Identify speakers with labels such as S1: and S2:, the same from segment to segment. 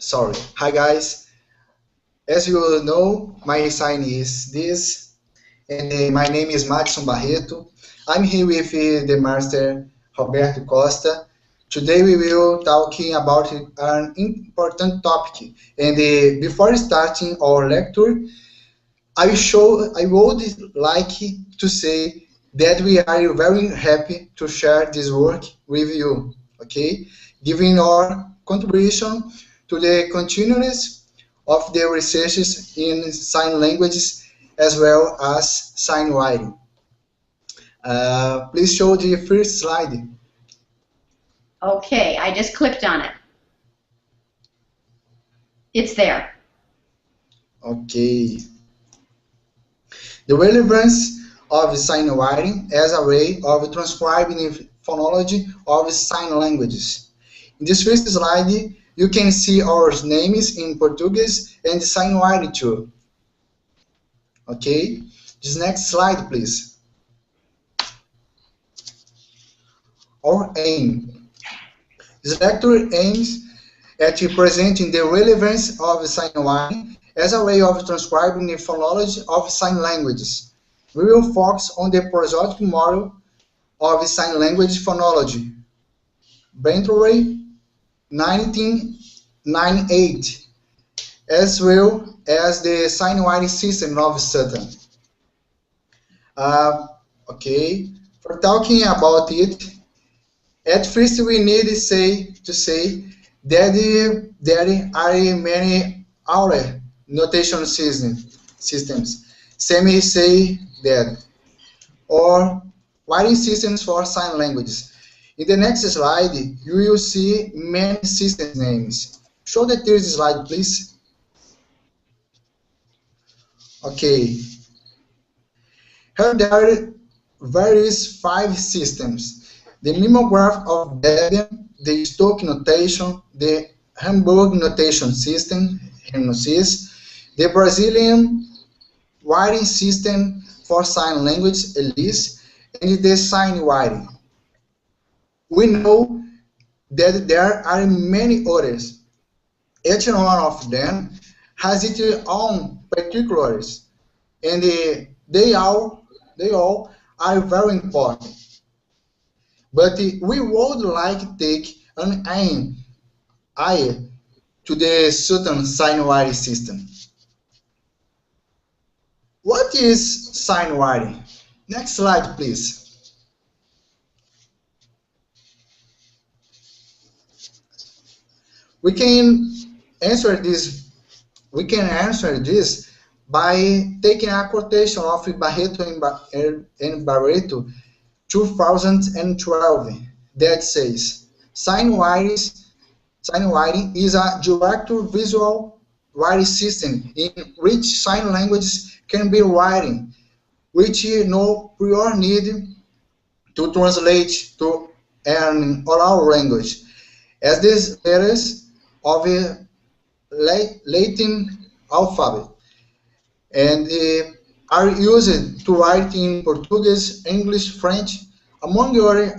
S1: sorry. Hi guys. As you know, my sign is this, and my name is Madson Barreto. I'm here with the master Roberto Costa. Today we will talking about an important topic. And before starting our lecture, I would like to say that we are very happy to share this work with you. Okay, giving our contribution to the continuance of the researches in sign languages as well as sign writing. Please show the first slide.
S2: Okay, I just clicked on it. It's there.
S1: Okay. The relevance of sign writing as a way of transcribing the phonology of sign languages. In this first slide, you can see our names in Portuguese and sign writing too. Okay, this next slide, please. Our aim. This lecture aims at presenting the relevance of sign writing as a way of transcribing the phonology of sign languages. We will focus on the prosodic model of sign language phonology, Bentley 1998, as well as the sign writing system of Sutton. Okay, for talking about it, at first we need to say that there are many other notation systems. Some say that, or writing systems for sign languages. In the next slide, you will see many system names. Show the third slide, please. Okay. Here there are various 5 systems. The mimeograph of Debian, the Stoke notation, the Hamburg notation system, HMNOSYS, the Brazilian writing system for sign language, ELIS, and the sign writing. We know that there are many others. Each one of them has its own particulars, and they all are very important. But we would like to take an eye to the Sutton sign writing system. What is sign writing? Next slide, please. We can answer this by taking a quotation of Barreto and Barreto 2012 that says, sign writing is a direct visual writing system in which sign languages can be written, which no prior need to translate to an oral language, as these letters of a Latin alphabet, and are used to write in Portuguese, English, French, among other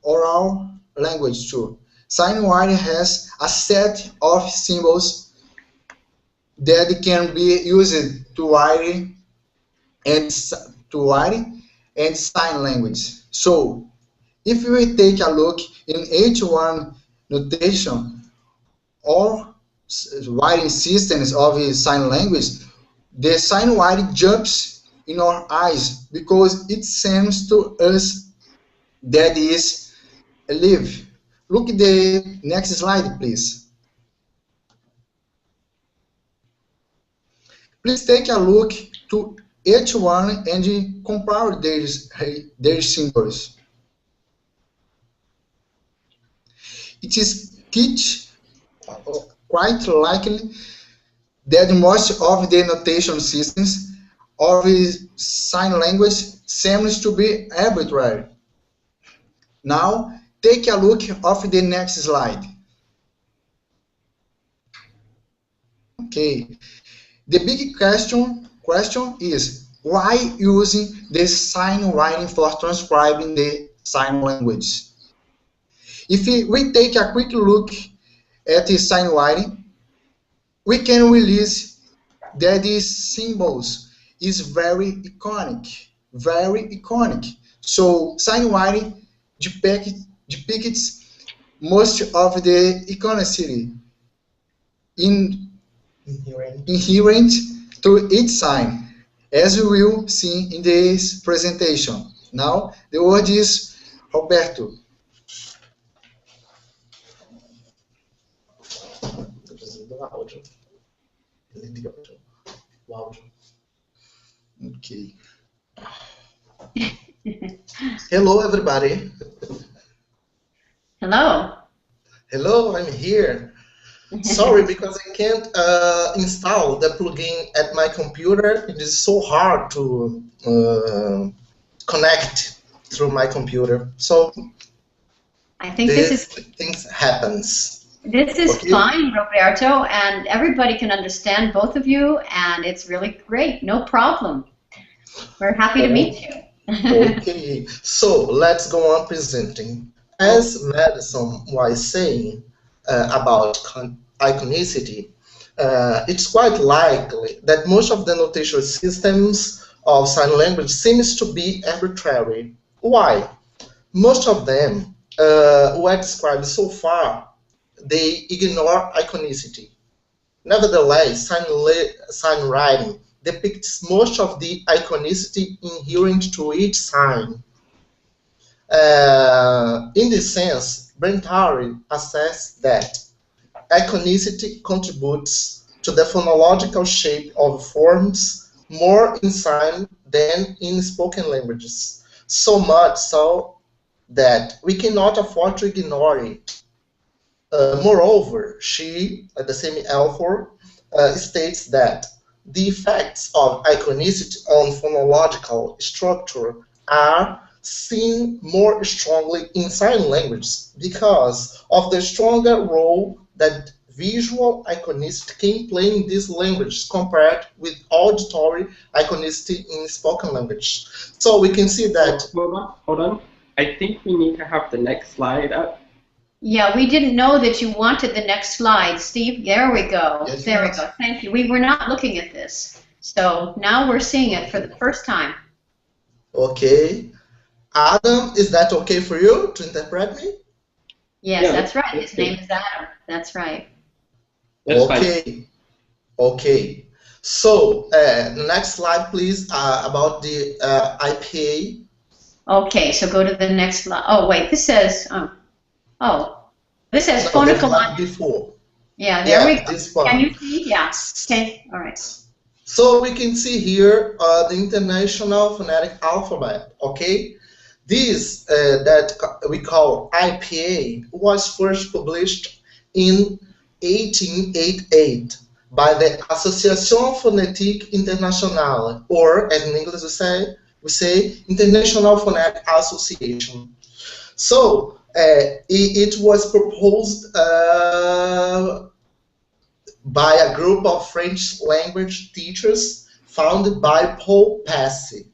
S1: oral language too. Sign writing has a set of symbols that can be used to write and sign language. So, if we take a look in H1 notation or writing systems of sign language, the sign writing jumps in our eyes because it seems to us that is alive. Look at the next slide, please. Please take a look to each one and compare their symbols. It is quite likely that most of the notation systems of sign language seems to be arbitrary. Now, take a look of the next slide. Okay. The big question is, why using the sign writing for transcribing the sign language? If we take a quick look at SignWriting, we can release that these symbols is very iconic, very iconic. So SignWriting depicts most of the iconicity inherent to each sign, as we will see in this presentation. Now, the word is Roberto. Okay.
S3: Hello, everybody.
S2: Hello.
S3: Hello, I'm here. Sorry, because I can't install the plugin at my computer. It is so hard to connect through my computer. So
S2: I think this
S3: things happens.
S2: This is
S3: Okay.
S2: fine, Roberto, and everybody can understand both of you, and it's really great. No problem. We're happy to meet you.
S3: Okay, so let's go on presenting. As Madson was saying about iconicity, it's quite likely that most of the notation systems of sign language seems to be arbitrary. Why? Most of them were described so far, they ignore iconicity. Nevertheless, sign writing depicts most of the iconicity inherent to each sign. In this sense, Brentari assessed that iconicity contributes to the phonological shape of forms more in sign than in spoken languages, so much so that we cannot afford to ignore it. Moreover, she, the same author, states that the effects of iconicity on phonological structure are seen more strongly in sign language because of the stronger role that visual iconicity can play in this language compared with auditory iconicity in spoken language. So we can see that.
S4: Hold on. I think we need to have the next slide up.
S2: Yeah, we didn't know that you wanted the next slide, Steve. There we go.
S1: Yes,
S2: There we
S1: yes.
S2: go. Thank you. We were not looking at this. So now we're seeing it for the first time.
S3: Okay. Adam, is that okay for you to interpret me?
S2: Yes,
S4: Yeah,
S2: that's right.
S4: that's
S2: His name is Adam. That's right.
S4: That's
S3: Okay.
S4: fine.
S3: Okay. So, the next slide, please, about the IPA.
S2: Okay, so go to the next slide. Oh, wait, this says, this says
S3: No, the
S2: phonical.
S3: slide before.
S2: Yeah, there we go.
S3: This one.
S2: Can you see? Yeah. Okay, all right.
S3: So we can see here the International Phonetic Alphabet, okay? This that we call IPA was first published in 1888 by the Association Phonétique Internationale, or as in English we say International Phonetic Association. So it was proposed by a group of French language teachers founded by Paul Passy.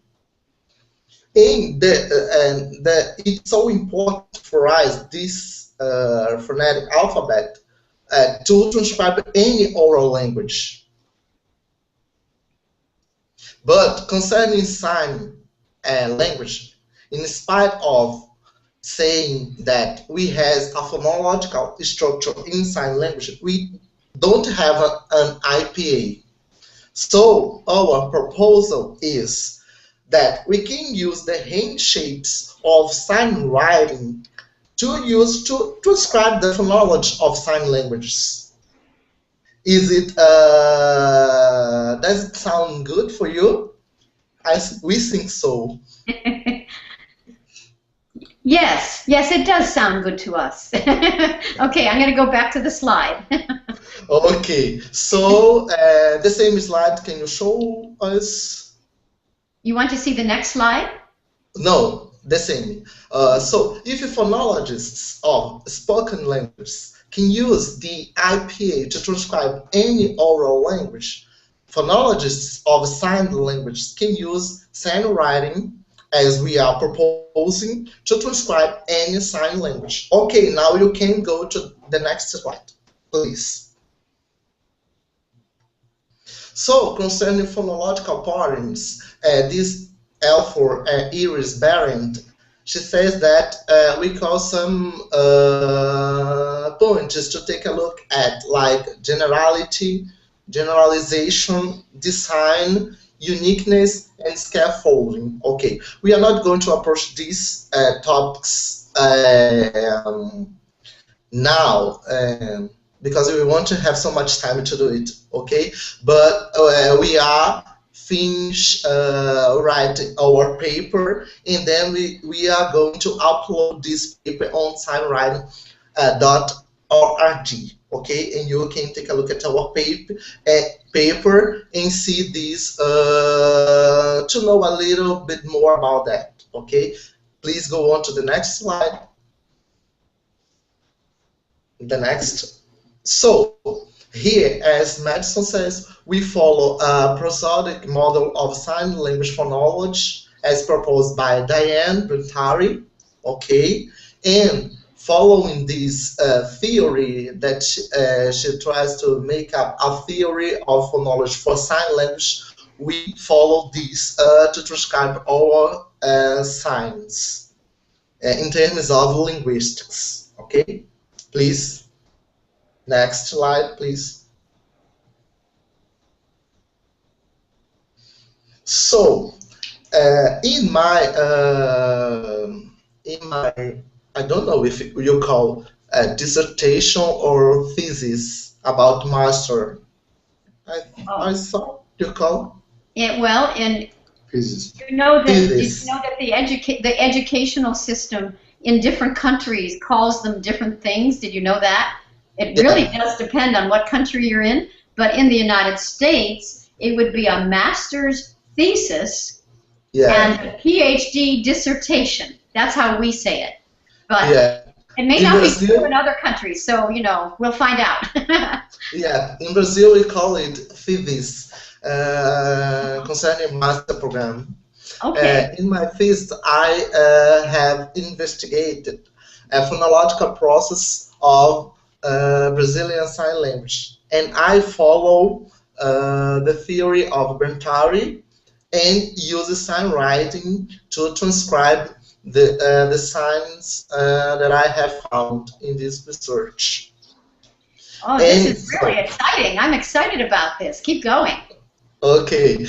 S3: It's so important for us, this phonetic alphabet, to transcribe any oral language. But concerning sign language, in spite of saying that we have a phonological structure in sign language, we don't have an IPA. So our proposal is that we can use the hand shapes of sign writing to describe the phonology of sign languages. Is it does it sound good for you? We think so.
S2: Yes, it does sound good to us. Okay, I'm going to go back to the slide.
S3: Okay, so the same slide, can you show us?
S2: You want to see the next slide?
S3: No, the same. So if phonologists of spoken languages can use the IPA to transcribe any oral language, phonologists of signed languages can use SignWriting, as we are proposing, to transcribe any sign language. Okay, now you can go to the next slide. please. So, concerning phonological patterns, this L for Iris Barrett, she says that we call some points to take a look at, like generality, generalization, design, uniqueness, and scaffolding. Okay, we are not going to approach these topics now because we want to have so much time to do it. Okay, but we are finish writing our paper, and then we are going to upload this paper on SignWriting.org. Okay, and you can take a look at our paper and see this to know a little bit more about that. Okay, please go on to the next slide. The next. So here, as Madson says, we follow a prosodic model of sign language phonology as proposed by Diane Brentari. Okay, and following this theory that she tries to make up a theory of phonology for sign language, we follow this to transcribe our signs in terms of linguistics. Okay, please. Next slide, please. So, in my, I don't know if you call a dissertation or thesis about master. I thought you call.
S2: Yeah, well, in
S1: Thesis.
S2: you know that the educational system in different countries calls them different things. Did you know that? It really does depend on what country you're in, but in the United States, it would be a master's thesis and a PhD dissertation. That's how we say it. But it may not be true in other countries, so, you know, we'll find out.
S3: Yeah, in Brazil we call it thesis, concerning master program.
S2: Okay.
S3: In my thesis, I have investigated a phonological process of Brazilian Sign Language, and I follow the theory of Brentari and use SignWriting to transcribe the signs that I have found in this research.
S2: Oh, this is really exciting. I'm excited about this. Keep going.
S3: Okay.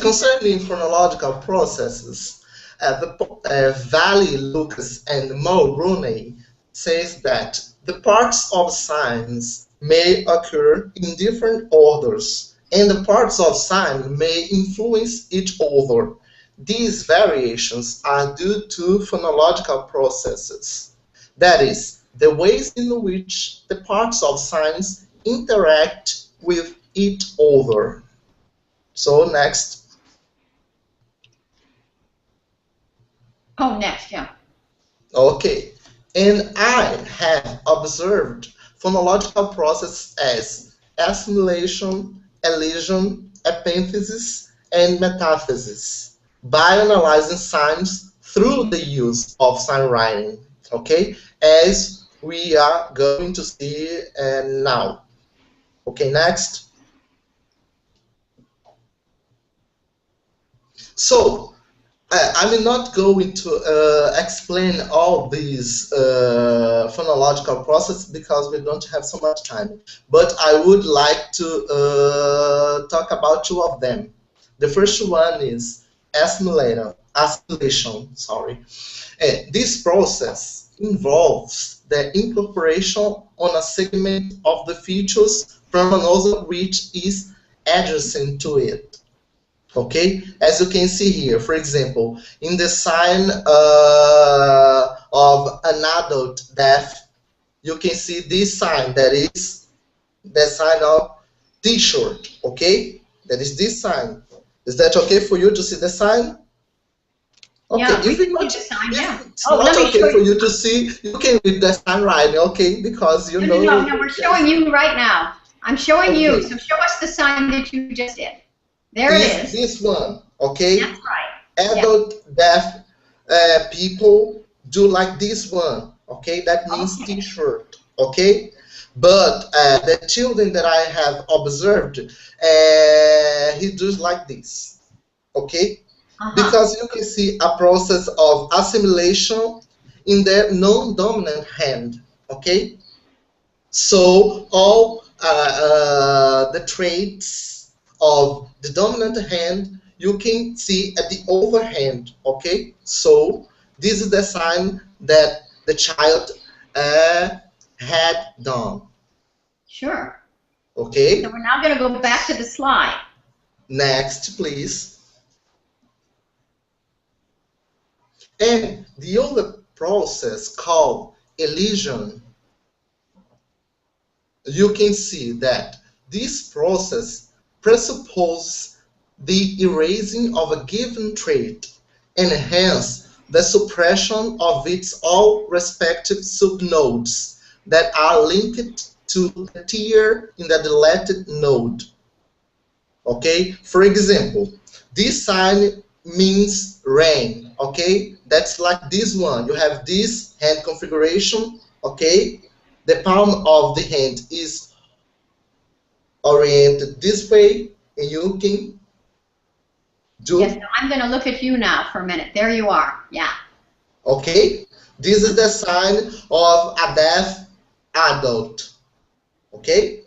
S3: Concerning phonological processes, Valley, Lucas, and Mo Rooney says that the parts of signs may occur in different orders, and the parts of sign may influence each other. These variations are due to phonological processes. That is, the ways in which the parts of signs interact with each other. So next.
S2: Oh, next, yeah.
S3: Okay. And I have observed phonological processes as assimilation, elision, epenthesis, and metathesis by analyzing signs through the use of SignWriting. Okay, as we are going to see now. Okay, next. So, I'm not going to explain all these phonological processes because we don't have so much time. But I would like to talk about two of them. The first one is assimilation. This process involves the incorporation on a segment of the features from another which is adjacent to it. Okay, as you can see here, for example, in the sign of an adult deaf, you can see this sign, that is the sign of T-shirt. Okay, that is this sign. Is that okay for you to see the sign? Okay,
S2: yeah,
S3: if it's not,
S2: it's
S3: not okay for you to see, you can read the sign right, okay, because you know.
S2: No, we're showing you right now. I'm showing you, so show us the sign that you just did. There it is.
S3: This one, okay?
S2: That's right.
S3: Adult deaf people do like this one, okay? That means T-shirt, okay? But the children that I have observed, he does like this, okay? Because you can see a process of assimilation in the non-dominant hand, okay? So all the traits of the dominant hand you can see at the overhand, okay? So this is the sign that the child had done.
S2: Sure.
S3: Okay.
S2: So we're now going to go back to the slide.
S3: Next, please. And the other process called elision, you can see that this process presupposes the erasing of a given trait and hence the suppression of its all respective subnodes that are linked to the tier in the deleted node. Okay, for example, this sign means rain, okay? That's like this one. You have this hand configuration, okay? The palm of the hand is oriented this way, and you can do...
S2: Yes, so I'm going to look at you now for a minute. There you are, yeah.
S3: Okay, this is the sign of a deaf adult, okay?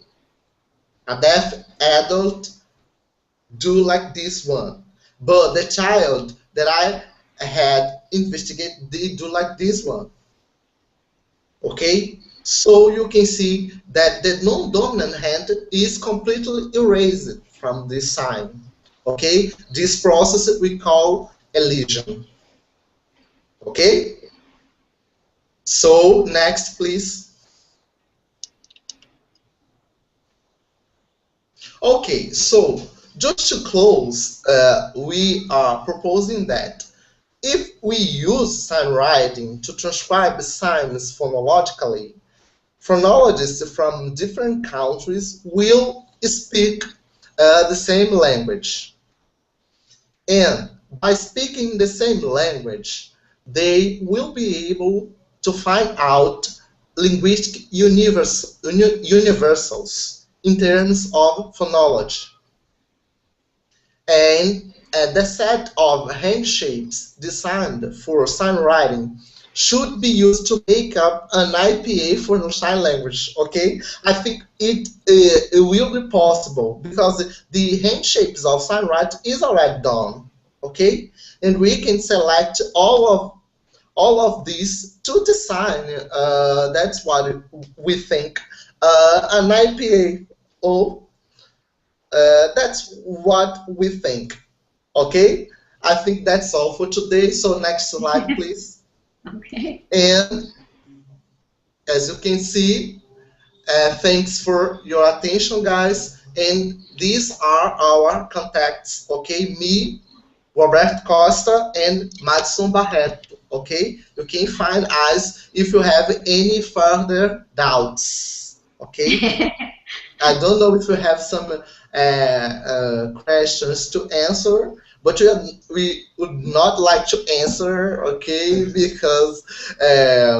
S3: A deaf adult do like this one, but the child that I had investigated, they do like this one, okay? So you can see that the non-dominant hand is completely erased from this sign, okay? This process we call elision, okay? So next, please. Okay, so just to close, we are proposing that if we use SignWriting to transcribe signs phonologically, phonologists from different countries will speak the same language. And by speaking the same language, they will be able to find out linguistic universals in terms of phonology. And the set of handshapes designed for SignWriting should be used to make up an IPA for the sign language, okay? I think it will be possible because the handshapes of SignWriting is already done, okay? And we can select all of these to design, that's what we think, an IPA. That's what we think, okay? I think that's all for today, so next slide, please.
S2: Okay.
S3: And as you can see, thanks for your attention, guys, and these are our contacts, okay? Me, Roberto Costa, and Madson Barreto, okay? You can find us if you have any further doubts, okay? I don't know if you have some questions to answer, but we would not like to answer, okay? Because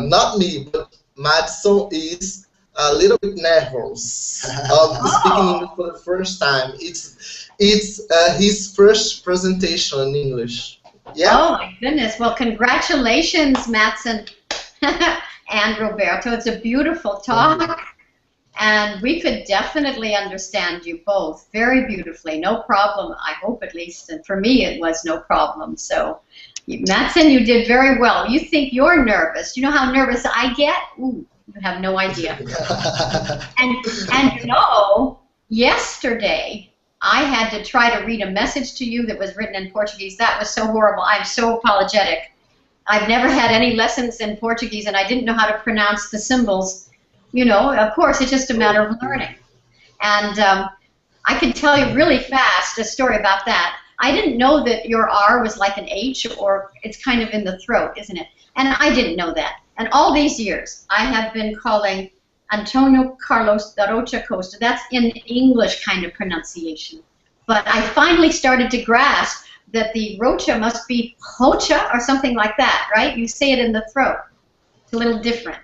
S3: not me, but Madson is a little bit nervous of speaking English for the first time. It's his first presentation in English. Yeah.
S2: Oh my goodness! Well, congratulations, Madson and Roberto. It's a beautiful talk. And we could definitely understand you both very beautifully. No problem, I hope at least. And for me, it was no problem. So, Madson, you did very well. You think you're nervous. You know how nervous I get? Ooh, you have no idea. and you know, yesterday, I had to try to read a message to you that was written in Portuguese. That was so horrible. I'm so apologetic. I've never had any lessons in Portuguese, and I didn't know how to pronounce the symbols. You know, of course, it's just a matter of learning. And I can tell you really fast a story about that. I didn't know that your R was like an H, or it's kind of in the throat, isn't it? And I didn't know that. And all these years, I have been calling Antonio Carlos da Rocha Costa. That's in English kind of pronunciation. But I finally started to grasp that the Rocha must be Hocha or something like that, right? You say it in the throat. It's a little different.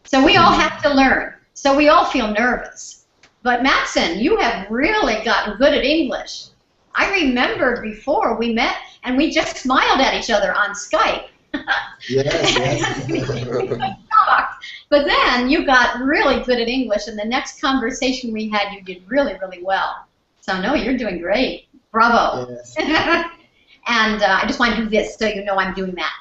S2: So we all have to learn. So we all feel nervous. But Madson, you have really gotten good at English. I remember before we met and we just smiled at each other on Skype.
S1: Yes.
S2: But then you got really good at English, and the next conversation we had, you did really, really well. So no, you're doing great. Bravo.
S1: Yes.
S2: And I just want to do this so you know I'm doing that.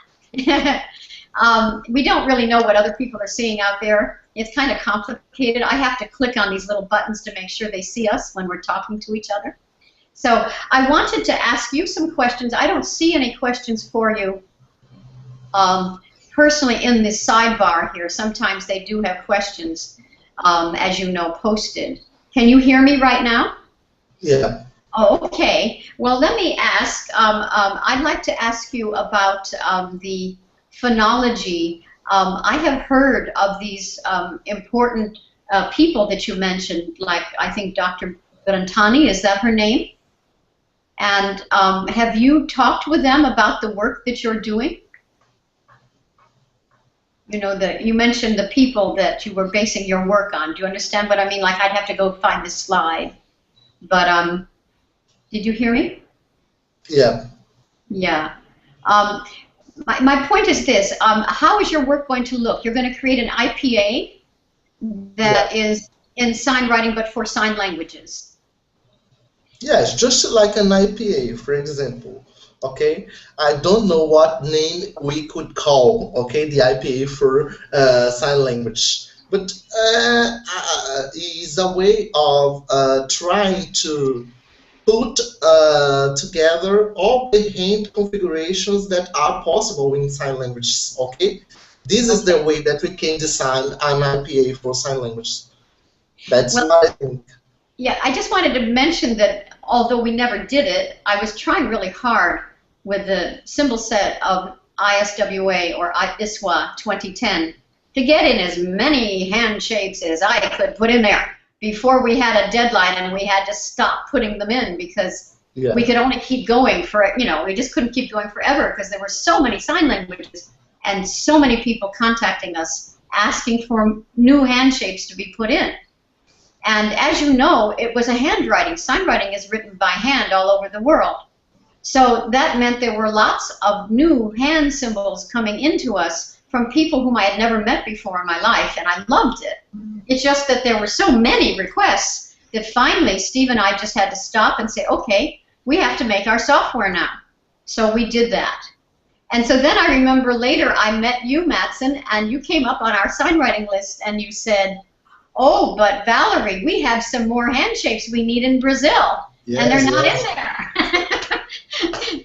S2: We don't really know what other people are seeing out there. It's kind of complicated. I have to click on these little buttons to make sure they see us when we're talking to each other. So I wanted to ask you some questions. I don't see any questions for you personally in this sidebar here. Sometimes they do have questions, as you know, posted. Can you hear me right now?
S3: Yeah.
S2: Oh, okay. Well, let me ask. I'd like to ask you about the phonology. I have heard of these important people that you mentioned, like I think Dr. Brantani, is that her name? And have you talked with them about the work that you're doing? You know, you mentioned the people that you were basing your work on. Do you understand what I mean? Like, I'd have to go find this slide. But did you hear me?
S3: Yeah.
S2: Yeah. My point is this. How is your work going to look? You're going to create an IPA that is in sign writing but for sign languages.
S3: Yes, just like an IPA, for example. Okay, I don't know what name we could call, okay, the IPA for sign language, but it's a way of trying to put together all the hand configurations that are possible in sign languages, okay? This is the way that we can design an IPA for sign language. That's what I think.
S2: Yeah, I just wanted to mention that although we never did it, I was trying really hard with the symbol set of ISWA or ISWA 2010 to get in as many hand shapes as I could put in there before we had a deadline and we had to stop putting them in because we could only keep going for, you know, we just couldn't keep going forever because there were so many sign languages and so many people contacting us asking for new hand shapes to be put in. And as you know, it was a handwriting. Sign writing is written by hand all over the world. So that meant there were lots of new hand symbols coming into us from people whom I had never met before in my life, and I loved it. It's just that there were so many requests that finally Steve and I just had to stop and say, okay, we have to make our software now. So we did that. And so then I remember later I met you, Madson, and you came up on our sign writing list and you said, oh, but Valerie, we have some more hand shapes we need in Brazil, and they're not in there.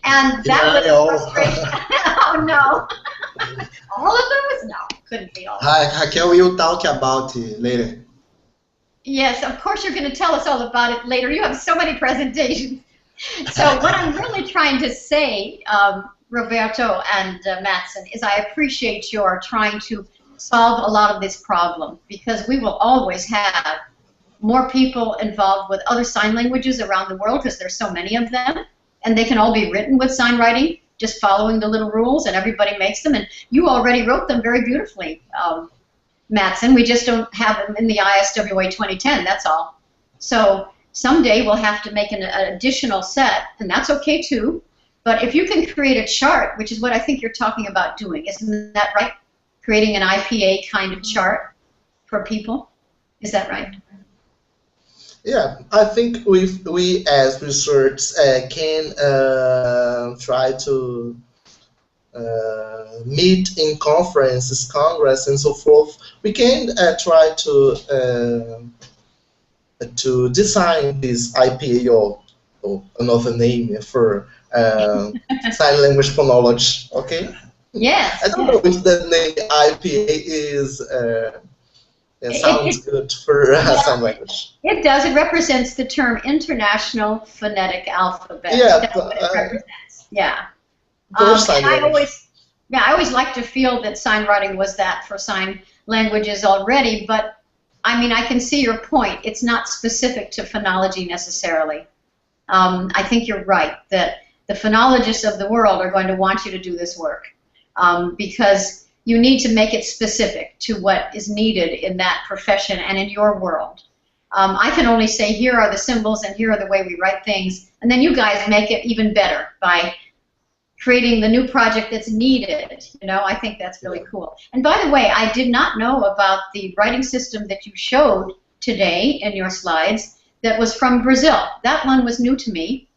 S2: And that was frustration. Oh, no. All of those? No, couldn't be all.
S1: Raquel will talk about it later.
S2: Yes, of course you're going to tell us all about it later. You have so many presentations. So what I'm really trying to say, Roberto and Madson, is I appreciate your trying to solve a lot of this problem because we will always have more people involved with other sign languages around the world because there's so many of them, and they can all be written with sign writing, just following the little rules, and everybody makes them, and you already wrote them very beautifully, Madson. We just don't have them in the ISWA 2010, that's all. So someday we'll have to make an additional set, and that's okay too, but if you can create a chart, which is what I think you're talking about doing, isn't that right? Creating an IPA kind of chart for people, is that right?
S3: Yeah, I think we as researchers can try to meet in conferences, congress, and so forth. We can try to design this IPA or another name for sign language phonology. Okay.
S2: Yes.
S3: I don't know if the name IPA is. It sounds good for sign language.
S2: It does. It represents the term International Phonetic Alphabet.
S3: Yeah.
S2: That's what it represents. Yeah.
S3: And
S2: I always like to feel that sign writing was that for sign languages already, but I mean, I can see your point. It's not specific to phonology necessarily. I think you're right that the phonologists of the world are going to want you to do this work because you need to make it specific to what is needed in that profession and in your world. I can only say, here are the symbols and here are the way we write things, and then you guys make it even better by creating the new project that's needed. You know, I think that's really cool. And by the way, I did not know about the writing system that you showed today in your slides that was from Brazil. That one was new to me.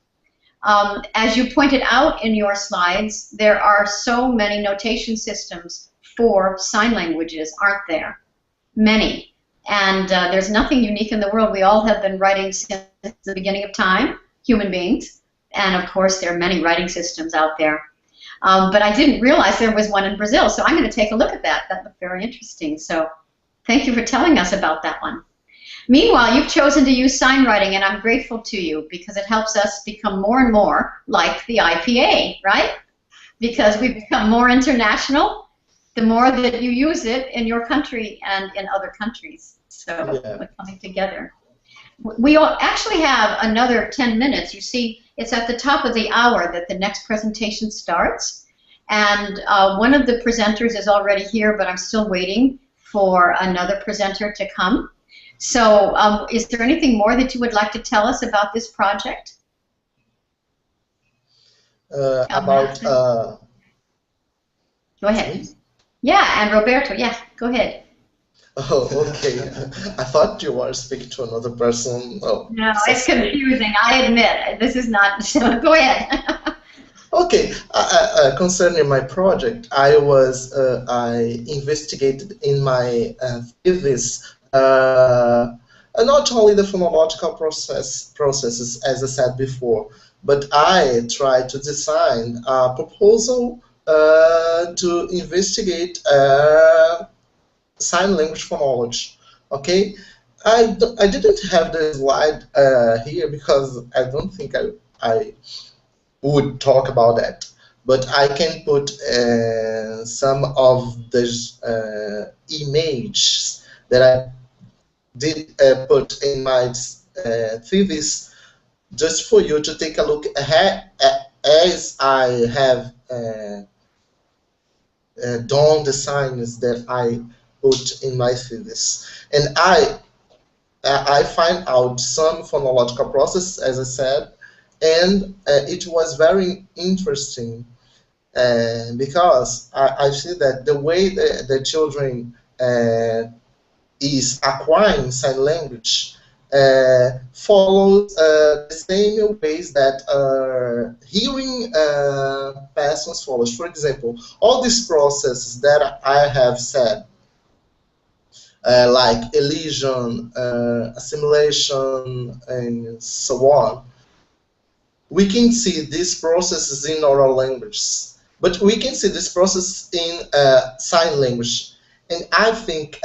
S2: As you pointed out in your slides, there are so many notation systems for sign languages, aren't there? Many. And there's nothing unique in the world. We all have been writing since the beginning of time, human beings. And of course, there are many writing systems out there. But I didn't realize there was one in Brazil, so I'm going to take a look at that. That looked very interesting. So thank you for telling us about that one. Meanwhile, you've chosen to use SignWriting, and I'm grateful to you because it helps us become more and more like the IPA, right? Because we become more international the more that you use it in your country and in other countries. So we're coming together. We actually have another 10 minutes. You see, it's at the top of the hour that the next presentation starts. And one of the presenters is already here, but I'm still waiting for another presenter to come. So is there anything more that you would like to tell us about this project?
S3: Go
S2: ahead. Yeah, and Roberto, yeah, go ahead.
S3: Oh, okay. I thought you were speaking to another person. Oh,
S2: no, it's confusing. I admit. This is not... Go ahead.
S3: Okay. Concerning my project, I investigated in my thesis not only the phonological processes, as I said before, but I tried to design a proposal to investigate sign language phonology. Okay, I didn't have the slide here because I don't think I would talk about that, but I can put some of the images that I did put in my thesis just for you to take a look at as I have done the signs that I put in my thesis. And I find out some phonological process, as I said, and it was very interesting because I see that the way the children is acquiring sign language follows the same ways that hearing persons follows. For example, all these processes that I have said, like elision, assimilation, and so on, we can see these processes in oral languages, but we can see this process in sign language. And I think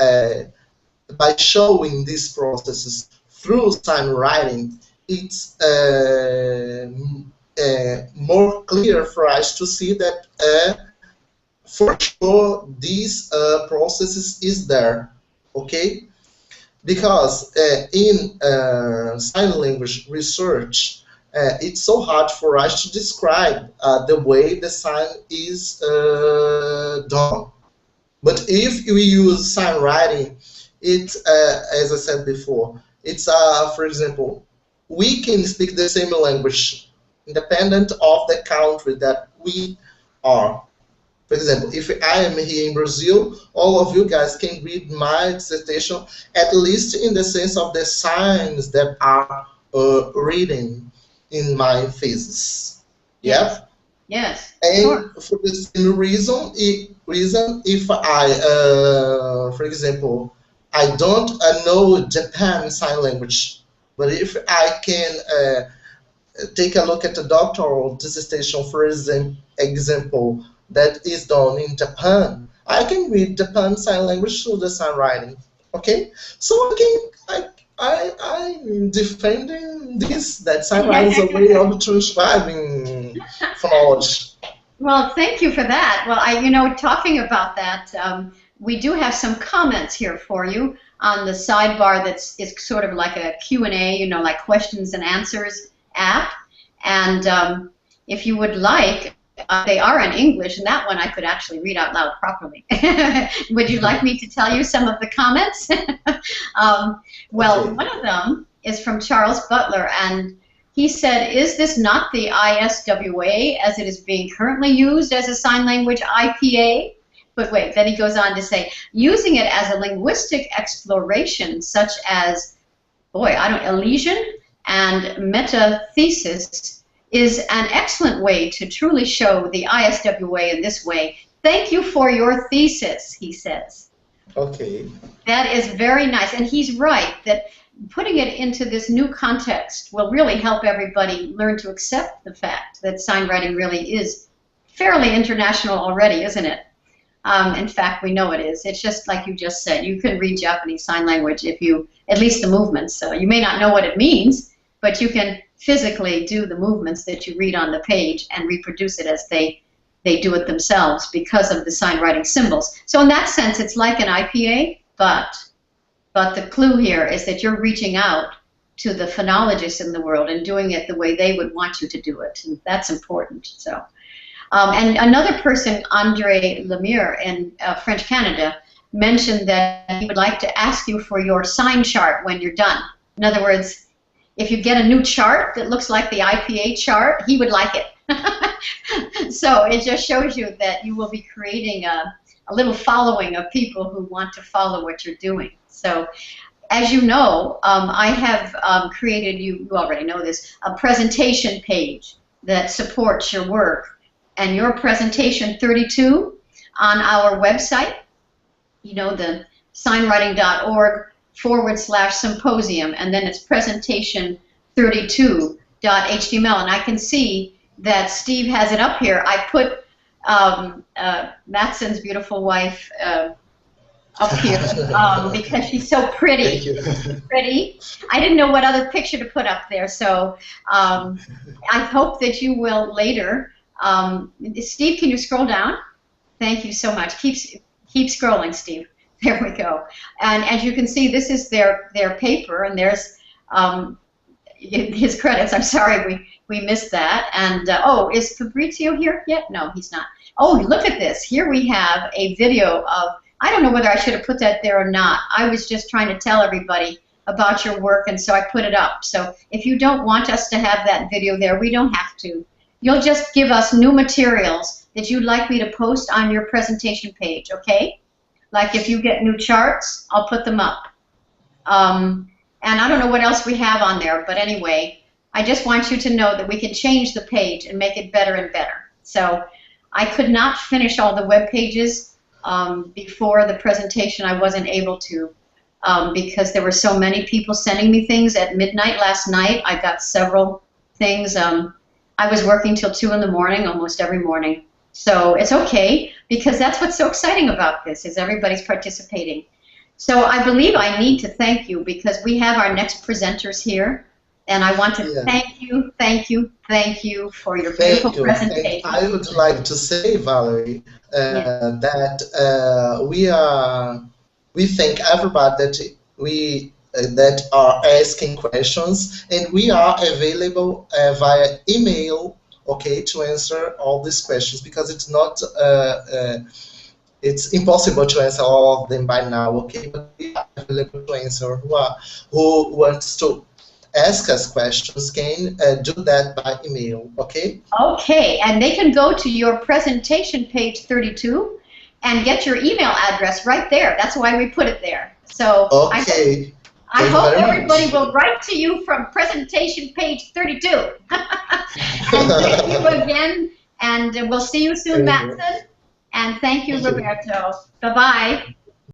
S3: by showing these processes through SignWriting, it's more clear for us to see that for sure these processes is there, okay? Because in sign language research, it's so hard for us to describe the way the sign is done. But if we use SignWriting, it's, as I said before, it's, for example, we can speak the same language independent of the country that we are. For example, if I am here in Brazil, all of you guys can read my dissertation, at least in the sense of the signs that are reading in my thesis.
S2: Yes. Yes.
S3: And
S2: sure.
S3: For the same reason, if I, for example, I don't know Japan sign language, but if I can take a look at the doctoral dissertation, for example, that is done in Japan, I can read Japan sign language through the SignWriting. Okay, so I'm defending this, that SignWriting is a way of transcribing phonology.
S2: Well, thank you for that. Well, talking about that, we do have some comments here for you on the sidebar that's sort of like a Q&A, like questions and answers app. And if you would like, they are in English, and that one I could actually read out loud properly. Would you like me to tell you some of the comments? Well,
S3: Okay.
S2: one of them is from Charles Butler, and he said, is this not the ISWA as it is being currently used as a sign language IPA? But wait, then he goes on to say, using it as a linguistic exploration such as, elision and metathesis is an excellent way to truly show the ISWA in this way. Thank you for your thesis, he says.
S3: Okay.
S2: That is very nice, and he's right that putting it into this new context will really help everybody learn to accept the fact that sign writing really is fairly international already, isn't it? In fact, we know it is. It's just like you just said. You can read Japanese Sign Language if you, at least the movements. So you may not know what it means, but you can physically do the movements that you read on the page and reproduce it as they do it themselves because of the sign writing symbols. So in that sense, it's like an IPA, but the clue here is that you're reaching out to the phonologists in the world and doing it the way they would want you to do it. And that's important. So. And another person, Andre Lemire in French Canada, mentioned that he would like to ask you for your sign chart when you're done. In other words, if you get a new chart that looks like the IPA chart, he would like it. So it just shows you that you will be creating a little following of people who want to follow what you're doing. So as you know, I have created, you already know this, a presentation page that supports your work. And your presentation 32 on our website, you know, the signwriting.org/symposium, and then it's presentation32.html. And I can see that Steve has it up here. I put Madson's beautiful wife up here because she's so pretty.
S3: Thank you.
S2: Pretty. I didn't know what other picture to put up there, so I hope that you will later. Steve, can you scroll down? Thank you so much. Keep scrolling, Steve. There we go. And as you can see, this is their paper, and there's his credits. I'm sorry we missed that. And oh, is Fabrizio here yet? No, he's not. Oh, look at this. Here we have a video of, I don't know whether I should have put that there or not. I was just trying to tell everybody about your work, and so I put it up. So if you don't want us to have that video there, we don't have to. You'll just give us new materials that you'd like me to post on your presentation page, okay? Like if you get new charts, I'll put them up. And I don't know what else we have on there, but anyway, I just want you to know that we can change the page and make it better and better. So I could not finish all the web pages before the presentation. I wasn't able to because there were so many people sending me things at midnight last night. I got several things. I was working till 2 in the morning almost every morning. So it's okay, because that's what's so exciting about this, is everybody's participating. So I believe I need to thank you, because we have our next presenters here, and I want to thank you for your beautiful presentation.
S3: And I would like to say, Valerie, that we thank everybody that are asking questions, and we are available via email, okay, to answer all these questions, because it's not it's impossible to answer all of them by now, okay, but we are available to answer. Who wants to ask us questions can do that by email, okay?
S2: Okay, and they can go to your presentation page 32 and get your email address right there. That's why we put it there. So
S3: okay.
S2: I hope everybody will write to you from presentation page 32. And thank you again, and we'll see you soon, Madson. And thank you, Roberto. Bye-bye.